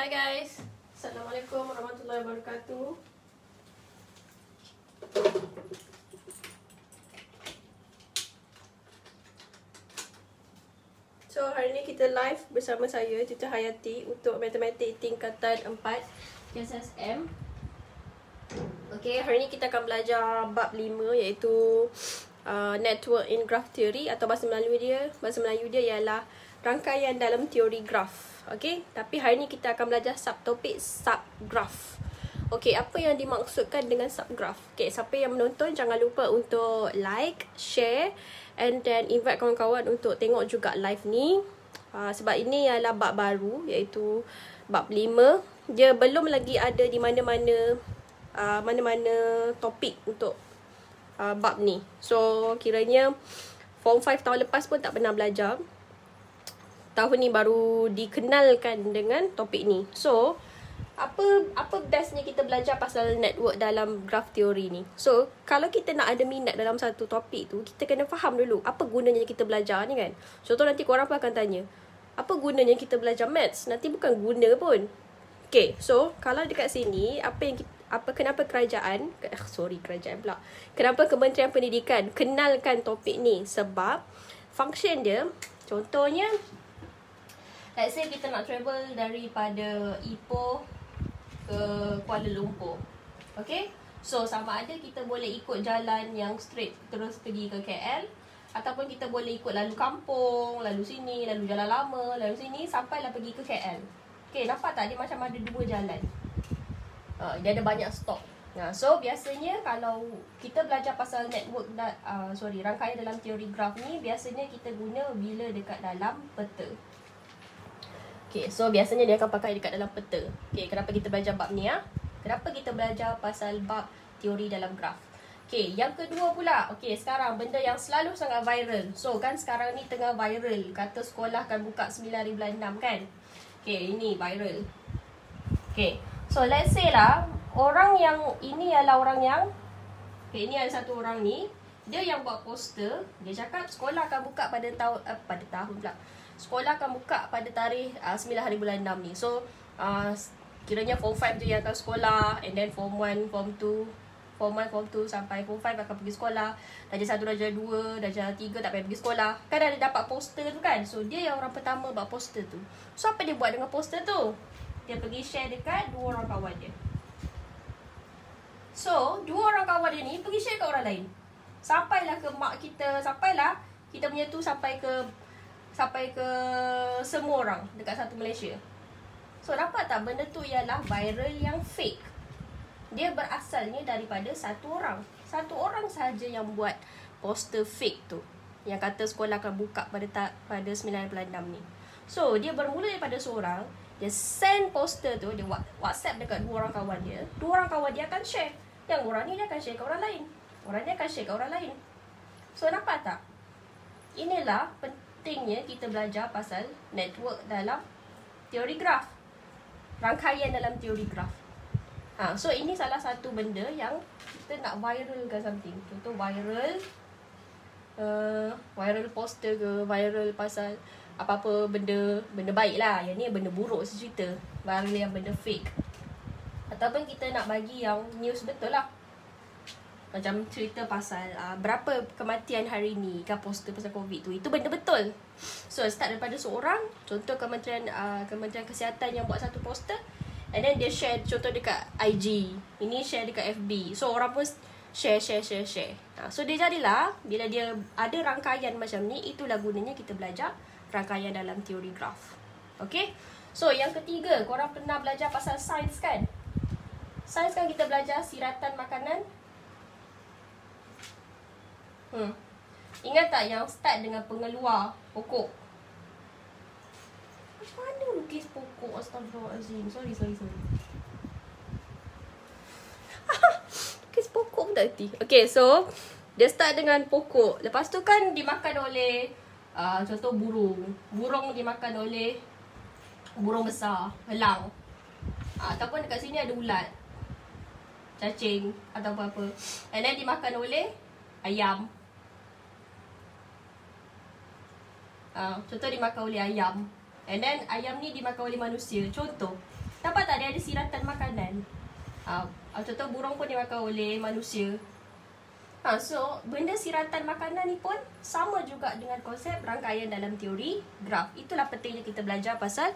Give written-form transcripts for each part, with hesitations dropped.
Hai guys, Assalamualaikum warahmatullahi wabarakatuh. So hari ni kita live bersama saya Cica Hayati untuk matematik tingkatan 4 SSM. Okay, hari ni kita akan belajar bab 5 iaitu Network in Graph Theory, atau bahasa Melayu dia ialah rangkaian dalam teori graf. Okay, tapi hari ni kita akan belajar subtopik subgraph. Okay, apa yang dimaksudkan dengan subgraph? Okay, siapa yang menonton jangan lupa untuk like, share and then invite kawan-kawan untuk tengok juga live ni. Sebab ini ialah bab baru iaitu bab 5. Dia belum lagi ada di mana-mana topik untuk bab ni. So kiranya form 5 tahun lepas pun tak pernah belajar. Tahun ni baru dikenalkan dengan topik ni. So apa bestnya kita belajar pasal network dalam graph teori ni? So kalau kita nak ada minat dalam satu topik tu, kita kena faham dulu apa gunanya kita belajar ni kan. Contoh nanti korang pun akan tanya, apa gunanya kita belajar maths? Nanti bukan guna pun. Okay, so kalau dekat sini kenapa kerajaan pula. Kenapa Kementerian Pendidikan kenalkan topik ni? Sebab function dia, contohnya let's say kita nak travel daripada Ipoh ke Kuala Lumpur. Okay, so sama ada kita boleh ikut jalan yang straight terus pergi ke KL, ataupun kita boleh ikut lalu kampung, lalu sini, lalu jalan lama, lalu sini, sampailah pergi ke KL. Okay, nampak tak? Dia macam ada dua jalan. Dia ada banyak stop. So biasanya kalau kita belajar pasal network rangkaian dalam teori graf ni, biasanya kita guna bila dekat dalam peta. Okay, so biasanya dia akan pakai dekat dalam peta. Okay, kenapa kita belajar bab ni? Kenapa kita belajar pasal bab teori dalam graf? Okay, yang kedua pula. Okay, sekarang benda yang selalu sangat viral. So kan sekarang ni tengah viral, kata sekolah akan buka 9 hari bulan 6 kan. Okay, ini viral. Okay, so let's say lah, ini ada satu orang ni, dia yang buat poster. Dia cakap sekolah akan buka sekolah akan buka pada tarikh 9 hari bulan 6 ni. So kiranya form 5 je yang akan sekolah, and then form 1, form 2 sampai form 5 akan pergi sekolah. Darjah 1, darjah 2, darjah 3 tak payah pergi sekolah. Kan ada dapat poster tu kan. So dia yang orang pertama buat poster tu. So apa dia buat dengan poster tu? Dia pergi share dekat dua orang kawan dia. So dua orang kawan dia ni pergi share kat orang lain. Sampailah ke mak kita, sampailah kita punya tu sampai ke semua orang dekat satu Malaysia. So dapat tak benda tu ialah viral yang fake. Dia berasalnya daripada satu orang. Satu orang sahaja yang buat poster fake tu, yang kata sekolah akan buka pada 9 bulan 6 ni. So dia bermula daripada seorang. Dia send poster tu, dia WhatsApp dekat dua orang kawan dia. Dua orang kawan dia akan share. Yang orang ni dia akan share ke orang lain. Orang ni akan share ke orang lain. So nampak tak? Inilah pentingnya kita belajar pasal network dalam teori graf. Rangkaian dalam teori graf. So ini salah satu benda yang kita nak viralkan something. Contoh viral poster ke, viral pasal apa-apa benda baik lah. Yang ni benda buruk cerita. Viral yang benda fake. Ataupun kita nak bagi yang news betul lah. Macam cerita pasal berapa kematian hari ni kan, poster pasal COVID tu. Itu benda betul. So start daripada seorang. Contoh Kementerian Kesihatan yang buat satu poster, and then dia share contoh dekat IG. Ini share dekat FB. So orang pun share. So dia jadilah, bila dia ada rangkaian macam ni, itulah gunanya kita belajar rangkaian dalam teori graf. Okay. So yang ketiga, korang pernah belajar pasal sains kan? Sains kan kita belajar siratan makanan. Ingat tak yang start dengan pengeluar pokok? Macam mana lukis pokok? Astagfirullahaladzim. Sorry. Lukis pokok pun tak erti. Okay, so dia start dengan pokok. Lepas tu kan dimakan oleh contoh burung. Burung dimakan oleh burung besar, elang. Ataupun dekat sini ada ulat, cacing atau apa-apa. And then dimakan oleh ayam. Contoh dimakan oleh ayam. And then ayam ni dimakan oleh manusia. Contoh. Nampak tak dia ada siratan makanan? Contoh burung pun dimakan oleh manusia. So, benda siratan makanan ni pun sama juga dengan konsep rangkaian dalam teori graf. Itulah pentingnya kita belajar pasal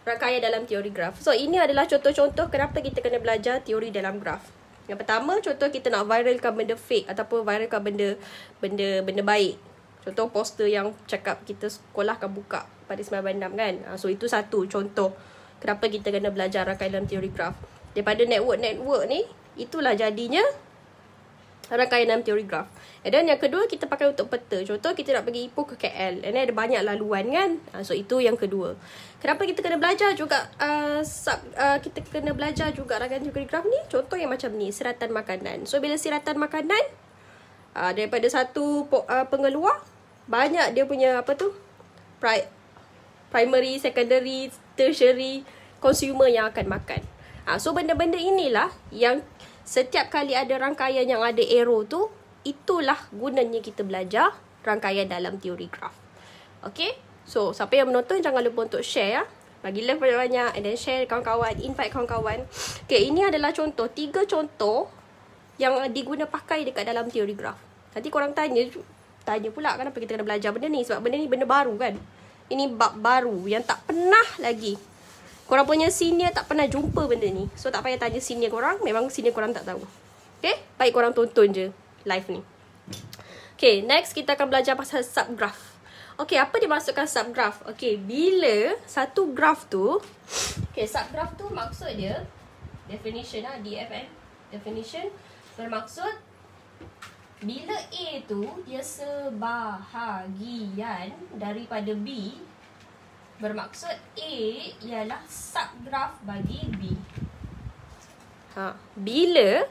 rangkaian dalam teori graf. So, ini adalah contoh-contoh kenapa kita kena belajar teori dalam graf. Yang pertama, contoh kita nak viralkan benda fake ataupun viralkan benda baik. Contoh poster yang cakap kita sekolah akan buka pada 9/6 kan. So, itu satu contoh kenapa kita kena belajar rangkaian dalam teori graf. Daripada network ni, itulah jadinya rangkaian dalam teori graf. Dan yang kedua, kita pakai untuk peta. Contoh, kita nak pergi Ipoh ke KL. And ada banyak laluan kan. So, itu yang kedua. Kenapa kita kena belajar juga kita kena belajar juga rangkaian teori graf ni? Contoh yang macam ni, siratan makanan. So, bila siratan makanan, daripada satu pengeluar, banyak dia punya primary, secondary, tertiary consumer yang akan makan. So, benda-benda inilah yang setiap kali ada rangkaian yang ada arrow tu, itulah gunanya kita belajar rangkaian dalam teori graf. Okay? So, siapa yang menonton jangan lupa untuk share ya. Bagi love banyak-banyak and then share kawan-kawan, invite kawan-kawan. Okay, ini adalah contoh, 3 contoh yang diguna pakai dekat dalam teori graf. Nanti korang tanya pula kenapa kita kena belajar benda ni. Sebab benda ni benda baru kan. Ini bab baru yang tak pernah lagi. Korang punya senior tak pernah jumpa benda ni. So, tak payah tanya senior korang. Memang senior korang tak tahu. Okay? Baik korang tonton je live ni. Okay, next kita akan belajar pasal subgraph. Okay, apa dimaksudkan subgraph? Okay, bila satu graf tu, okay, subgraph tu maksud dia, definition DFN, definition, bermaksud bila A tu dia sebahagian daripada B, bermaksud A ialah subgraf bagi B. Bila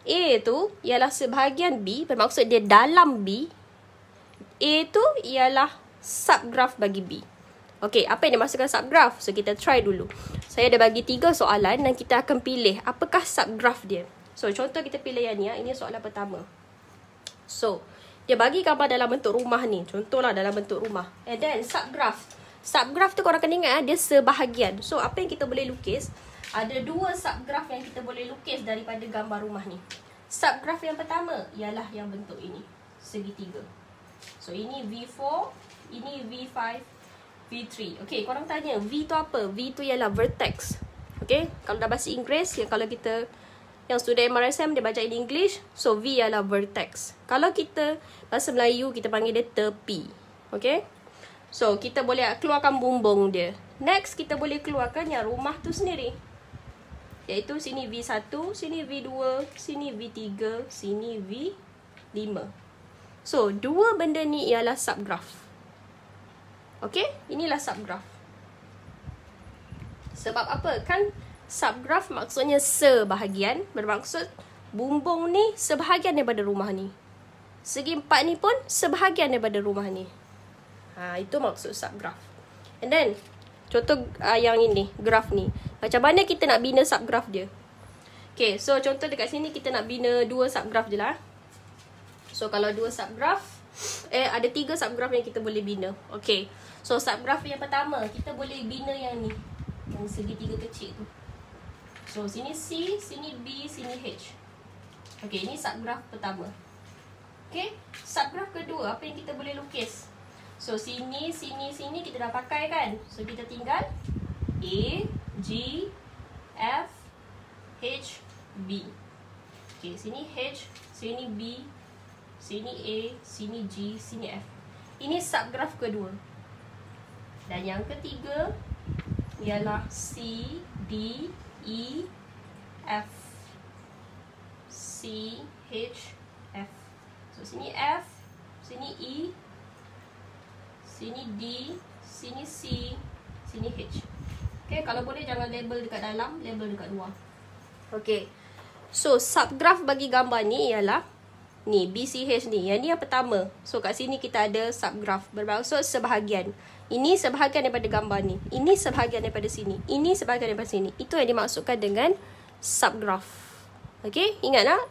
A tu ialah sebahagian B, bermaksud dia dalam B, A tu ialah subgraf bagi B. Okey, apa yang dimaksudkan subgraf? So, kita try dulu. Saya ada bagi 3 soalan dan kita akan pilih apakah subgraf dia. So, contoh kita pilih yang ni. Ini soalan pertama. So, dia bagi gambar dalam bentuk rumah ni. Contohlah dalam bentuk rumah. And then, subgraf. Subgraf tu korang kena ingat dia sebahagian. So, apa yang kita boleh lukis? Ada 2 subgraf yang kita boleh lukis daripada gambar rumah ni. Subgraf yang pertama ialah yang bentuk ini. Segitiga. So, ini V4, ini V5, V3. Okay, korang tanya, V tu apa? V tu ialah vertex. Okay, kalau dah bahasa Inggeris, kalau kita yang student MRSM dia baca in English, so V ialah vertex. Kalau kita bahasa Melayu, kita panggil dia tepi. Okay, so kita boleh keluarkan bumbung dia. Next, kita boleh keluarkan yang rumah tu sendiri, iaitu sini V1, sini V2, sini V3, sini V5. So, 2 benda ni ialah subgraf. Okay, inilah subgraf. Sebab apa? Kan subgraf maksudnya sebahagian, bermaksud bumbung ni sebahagian daripada rumah ni. Segi 4 ni pun sebahagian daripada rumah ni. Itu maksud subgraf. And then, contoh yang ini, graf ni. Macam mana kita nak bina subgraf dia? Okay, so contoh dekat sini kita nak bina 2 subgraf je lah. So, kalau 2 subgraf, ada 3 subgraf yang kita boleh bina. Okay, so subgraf yang pertama, kita boleh bina yang ni. Yang segitiga kecil tu. So, sini C, sini B, sini H. Okay, ini subgraf pertama. Okay, subgraf kedua, apa yang kita boleh lukis? So, sini, sini, sini kita dah pakai kan? So, kita tinggal A, G, F, H, B. Okay, sini H, sini B, sini A, sini G, sini F. Ini subgraf kedua. Dan yang ketiga ialah C, D, E, F. C, H, F. So, sini F, sini E, sini D, sini C, sini H. Okay, kalau boleh jangan label dekat dalam, label dekat luar. Okay, so subgraf bagi gambar ni ialah ni, BCH ni. Yang ni yang pertama. So, kat sini kita ada subgraf. Bermaksud sebahagian. Ini sebahagian daripada gambar ni. Ini sebahagian daripada sini. Ini sebahagian daripada sini. Itu yang dimaksudkan dengan subgraf. Okay, ingat tak?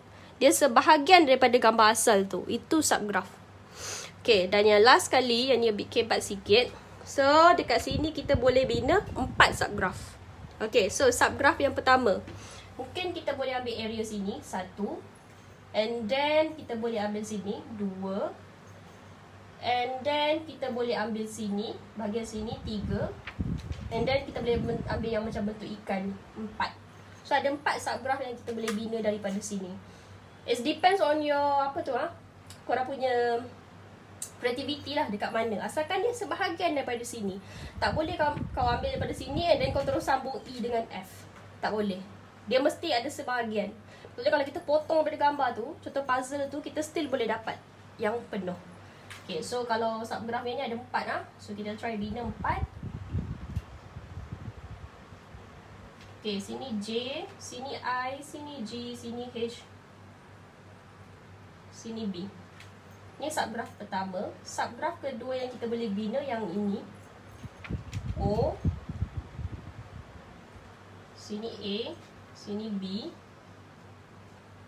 Dia sebahagian daripada gambar asal tu. Itu subgraf. Okay, dan yang last kali, yang ni a bit kebat sikit. So, dekat sini kita boleh bina 4 subgraf. Okay, so subgraph yang pertama. Mungkin kita boleh ambil area sini, 1. And then kita boleh ambil sini, 2. And then kita boleh ambil sini, bahagian sini, 3. And then kita boleh ambil yang macam bentuk ikan, 4. So ada 4 subgraph yang kita boleh bina daripada sini. It depends on your, korang punya creativity lah dekat mana. Asalkan dia sebahagian daripada sini. Tak boleh kau ambil daripada sini and then kau terus sambung E dengan F. Tak boleh. Dia mesti ada sebahagian. Jadi kalau kita potong daripada gambar tu, contoh puzzle tu, kita still boleh dapat yang penuh. Okay, so kalau subgraph yang ni ada 4 So kita try bina 4. Okay, sini J, sini I, sini G, sini H, sini B. Ni subgraph pertama. Subgraph kedua yang kita boleh bina yang ini, O, sini A, sini B,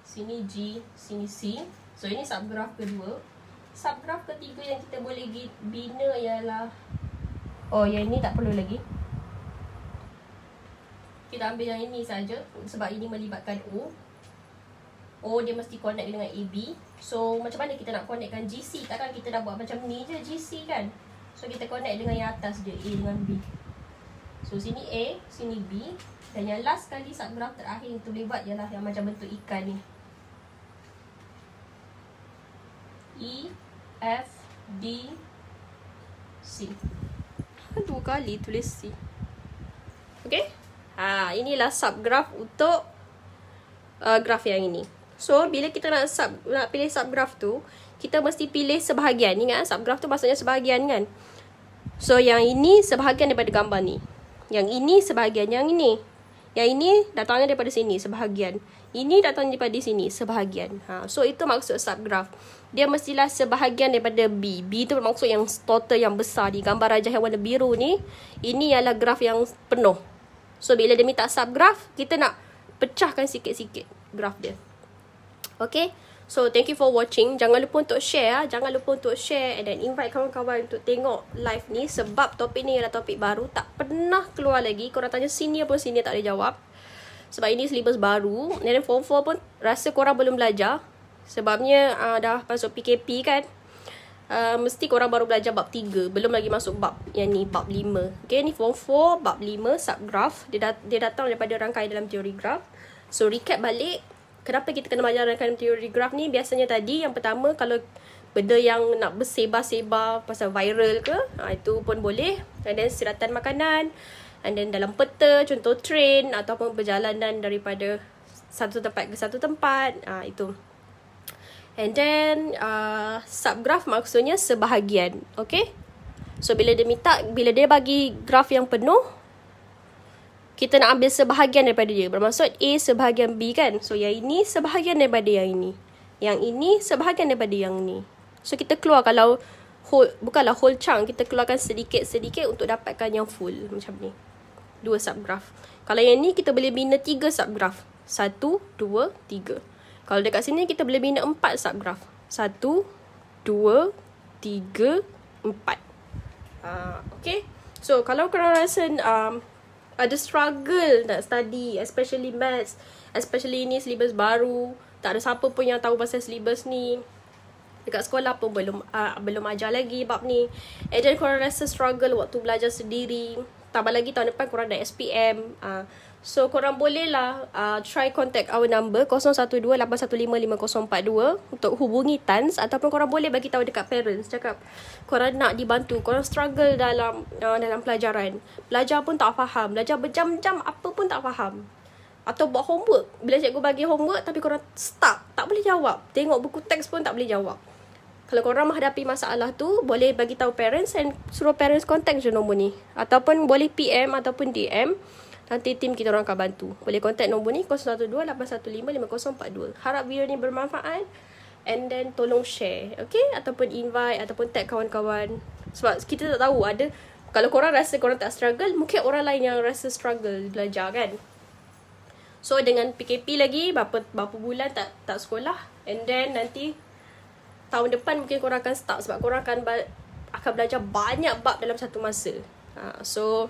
sini G, sini C. So ini subgraph kedua. Subgraph ketiga yang kita boleh bina ialah, yang ini tak perlu lagi. Kita ambil yang ini saja sebab ini melibatkan O. O dia mesti connect dengan AB. So macam mana kita nak connectkan GC? Takkan kita dah buat macam ni je GC kan? So kita connect dengan yang atas je, A dengan B. So sini A, sini B. Dan yang last kali subgraph terakhir yang kita boleh buat ialah yang macam bentuk ikan ni, E, F, D, C. 2 kali tulis C. Okay? Inilah subgraph untuk graf yang ini. So bila kita nak pilih subgraph tu, kita mesti pilih sebahagian. Ingat subgraph tu maksudnya sebahagian kan. So yang ini sebahagian daripada gambar ni. Yang ini sebahagian yang ini. Yang ini datangnya daripada sini sebahagian. Ini datangnya daripada sini sebahagian. So itu maksud subgraph. Dia mestilah sebahagian daripada B. B tu maksud yang total yang besar. Di gambar rajah yang warna biru ni, ini ialah graf yang penuh. So bila dia minta subgraph, kita nak pecahkan sikit-sikit graf dia. Okay, so thank you for watching. Jangan lupa untuk share. Jangan lupa untuk share and then invite kawan-kawan untuk tengok live ni. Sebab topik ni adalah topik baru, tak pernah keluar lagi. Korang tanya senior pun senior tak boleh jawab. Sebab ini syllabus baru. And then form 4 pun rasa korang belum belajar. Sebabnya dah masuk PKP kan. Mesti korang baru belajar bab 3. Belum lagi masuk bab yang ni, bab 5. Okay, ni form 4, bab 5, subgraph. Dia datang daripada rangkaian dalam teori graf. So recap balik, kenapa kita kena belajar rangkaian teori graf ni. Biasanya tadi, yang pertama, kalau benda yang nak bersebar-sebar pasal viral ke, itu pun boleh. And then siratan makanan. And then dalam peta, contoh train ataupun perjalanan daripada satu tempat ke satu tempat. Itu. And then subgraph maksudnya sebahagian. Okay. So bila dia bagi graf yang penuh, kita nak ambil sebahagian daripada dia. Bermaksud A sebahagian B kan. So yang ini sebahagian daripada yang ini. Yang ini sebahagian daripada yang ni. So kita keluar, kalau bukanlah whole chunk, kita keluarkan sedikit-sedikit untuk dapatkan yang full. Macam ni. 2 subgraph. Kalau yang ni kita boleh bina 3 subgraph. 1, 2, 3. Kalau dekat sini kita boleh bina 4 subgraph. 1, 2, 3, 4. Okay. So kalau korang rasa ada struggle nak study, especially maths, especially ini syllabus baru, tak ada siapa pun yang tahu pasal syllabus ni, dekat sekolah pun belum ajar lagi bab ni, and then korang rasa struggle waktu belajar sendiri, tambah lagi tahun depan korang dah SPM, so korang bolehlah try contact our number 0128155042 untuk hubungi TANS, ataupun korang boleh bagi tahu dekat parents, cakap korang nak dibantu, korang struggle dalam pelajaran, belajar pun tak faham, belajar berjam-jam apa pun tak faham, atau buat homework, bila cikgu bagi homework tapi korang stuck, tak boleh jawab, tengok buku teks pun tak boleh jawab. Kalau korang menghadapi masalah tu, boleh bagi tahu parents and suruh parents contact je nombor ni, ataupun boleh PM ataupun DM. Nanti tim kita orang akan bantu. Boleh contact nombor ni 0128155042. Harap video ni bermanfaat. And then tolong share. Okay? Ataupun invite. Ataupun tag kawan-kawan. Sebab kita tak tahu ada. Kalau korang rasa korang tak struggle, mungkin orang lain yang rasa struggle belajar kan. So dengan PKP lagi, berapa bulan tak sekolah. And then nanti tahun depan mungkin korang akan start. Sebab korang akan belajar banyak bab dalam satu masa. So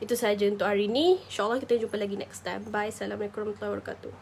Itu sahaja untuk hari ni. InsyaAllah kita jumpa lagi next time. Bye. Assalamualaikum warahmatullahi wabarakatuh.